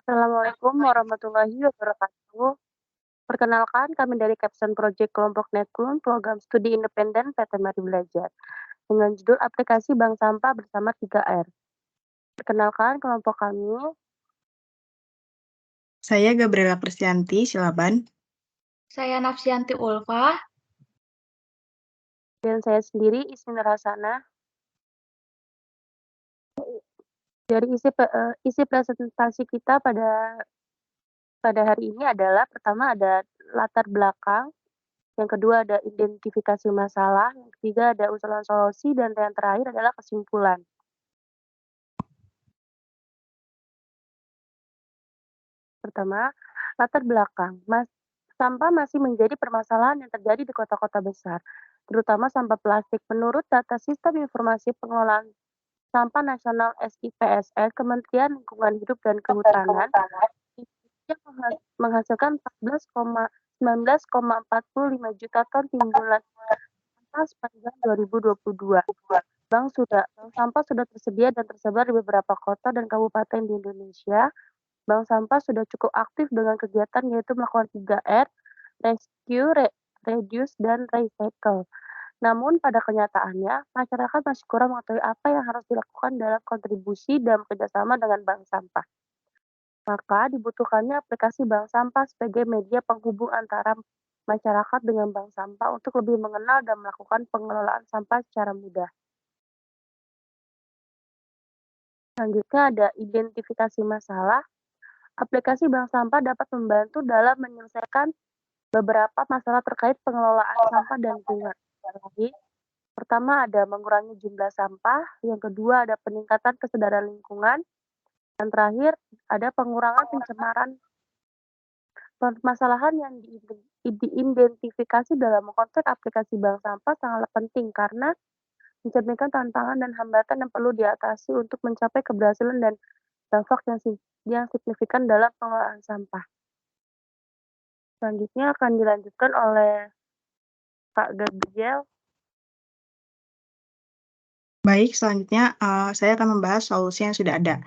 Assalamualaikum warahmatullahi wabarakatuh. Perkenalkan, kami dari Capstone Project Kelompok Netkun, program studi independen PT Mari Belajar, dengan judul aplikasi bank sampah bersama 3R. Perkenalkan kelompok kami, Saya Gabriela Persianti, Silaban. Saya Nafsianti Ulfa. dan saya sendiri Ismi Rasana. Dari isi presentasi kita pada hari ini adalah pertama ada latar belakang, yang kedua ada identifikasi masalah, yang ketiga ada usulan solusi, dan yang terakhir adalah kesimpulan. Pertama, latar belakang. Sampah masih menjadi permasalahan yang terjadi di kota-kota besar, terutama sampah plastik. Menurut data Sistem Informasi Pengelolaan Sampah Nasional SIPSN, Kementerian Lingkungan Hidup dan Kehutanan, Indonesia menghasilkan 19,45 juta ton timbunan sampah sepanjang 2022. Bank sampah sudah tersedia dan tersebar di beberapa kota dan kabupaten di Indonesia. Bank sampah sudah cukup aktif dengan kegiatan yaitu melakukan 3R, rescue, reduce, dan recycle. Namun pada kenyataannya, masyarakat masih kurang mengetahui apa yang harus dilakukan dalam kontribusi dan kerjasama dengan bank sampah. Maka dibutuhkannya aplikasi bank sampah sebagai media penghubung antara masyarakat dengan bank sampah untuk lebih mengenal dan melakukan pengelolaan sampah secara mudah. Selanjutnya ada identifikasi masalah. Aplikasi bank sampah dapat membantu dalam menyelesaikan beberapa masalah terkait pengelolaan sampah dan lingkungan. Pertama ada mengurangi jumlah sampah, yang kedua ada peningkatan kesadaran lingkungan, dan terakhir ada pengurangan pencemaran. Permasalahan yang diidentifikasi dalam konteks aplikasi bank sampah sangat penting karena mencerminkan tantangan dan hambatan yang perlu diatasi untuk mencapai keberhasilan dan dampak yang signifikan dalam pengelolaan sampah. Selanjutnya akan dilanjutkan oleh Kak Gabriel. Baik, selanjutnya saya akan membahas solusi yang sudah ada.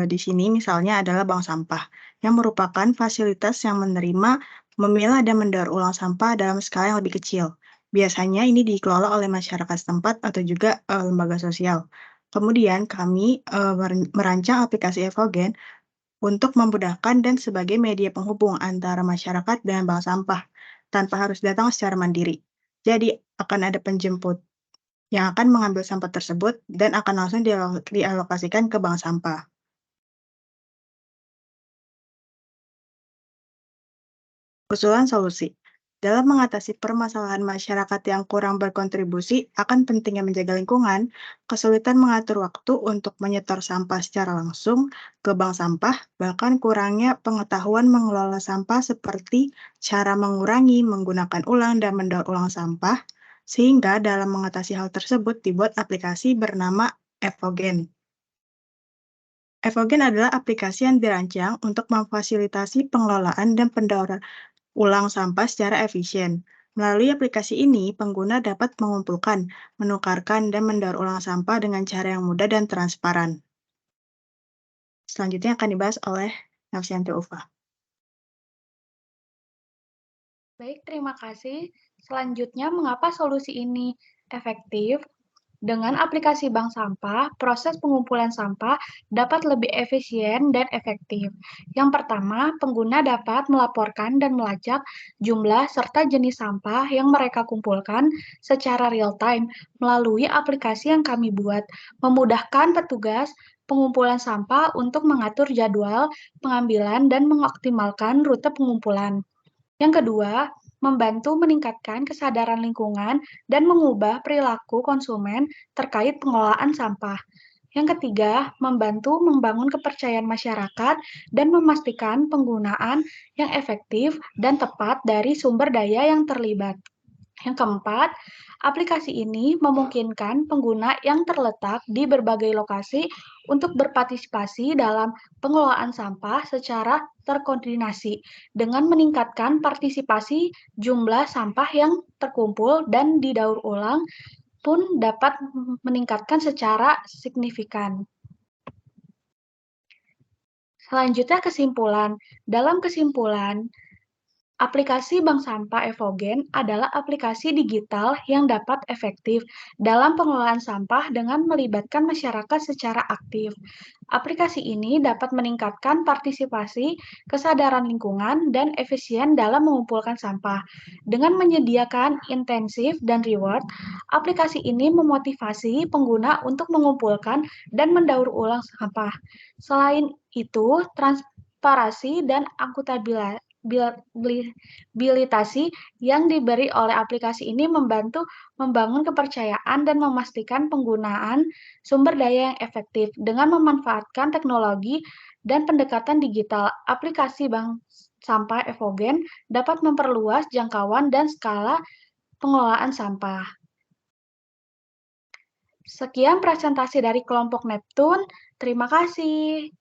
Di sini misalnya adalah bank sampah, yang merupakan fasilitas yang menerima, memilah, dan mendaur ulang sampah dalam skala yang lebih kecil. Biasanya ini dikelola oleh masyarakat setempat atau juga lembaga sosial. Kemudian kami merancang aplikasi Evogen untuk memudahkan dan sebagai media penghubung antara masyarakat dengan bank sampah, tanpa harus datang secara mandiri. Jadi akan ada penjemput yang akan mengambil sampah tersebut dan akan langsung dialokasikan ke bank sampah. Usulan solusi. Dalam mengatasi permasalahan masyarakat yang kurang berkontribusi akan pentingnya menjaga lingkungan, kesulitan mengatur waktu untuk menyetor sampah secara langsung ke bank sampah, bahkan kurangnya pengetahuan mengelola sampah seperti cara mengurangi, menggunakan ulang, dan mendaur ulang sampah, sehingga dalam mengatasi hal tersebut dibuat aplikasi bernama Evogen. Evogen adalah aplikasi yang dirancang untuk memfasilitasi pengelolaan dan pendauran ulang sampah secara efisien. Melalui aplikasi ini, pengguna dapat mengumpulkan, menukarkan, dan mendaur ulang sampah dengan cara yang mudah dan transparan. Selanjutnya akan dibahas oleh Nafsianti Ulfa. Baik, terima kasih. Selanjutnya, mengapa solusi ini efektif? Dengan aplikasi bank sampah, proses pengumpulan sampah dapat lebih efisien dan efektif. Yang pertama, pengguna dapat melaporkan dan melacak jumlah serta jenis sampah yang mereka kumpulkan secara real-time melalui aplikasi yang kami buat, memudahkan petugas pengumpulan sampah untuk mengatur jadwal pengambilan dan mengoptimalkan rute pengumpulan. Yang kedua, membantu meningkatkan kesadaran lingkungan dan mengubah perilaku konsumen terkait pengelolaan sampah. Yang ketiga, membantu membangun kepercayaan masyarakat dan memastikan penggunaan yang efektif dan tepat dari sumber daya yang terlibat. Yang keempat, aplikasi ini memungkinkan pengguna yang terletak di berbagai lokasi untuk berpartisipasi dalam pengelolaan sampah secara terkoordinasi dengan meningkatkan partisipasi jumlah sampah yang terkumpul dan didaur ulang pun dapat meningkatkan secara signifikan. Selanjutnya kesimpulan. Dalam kesimpulan, aplikasi bank sampah Evogen adalah aplikasi digital yang dapat efektif dalam pengelolaan sampah dengan melibatkan masyarakat secara aktif. Aplikasi ini dapat meningkatkan partisipasi, kesadaran lingkungan, dan efisien dalam mengumpulkan sampah. Dengan menyediakan intensif dan reward, aplikasi ini memotivasi pengguna untuk mengumpulkan dan mendaur ulang sampah. Selain itu, transparansi dan akuntabilitas yang diberi oleh aplikasi ini membantu membangun kepercayaan dan memastikan penggunaan sumber daya yang efektif. Dengan memanfaatkan teknologi dan pendekatan digital, aplikasi bank sampah Evogen dapat memperluas jangkauan dan skala pengelolaan sampah. Sekian presentasi dari kelompok Neptune. Terima kasih.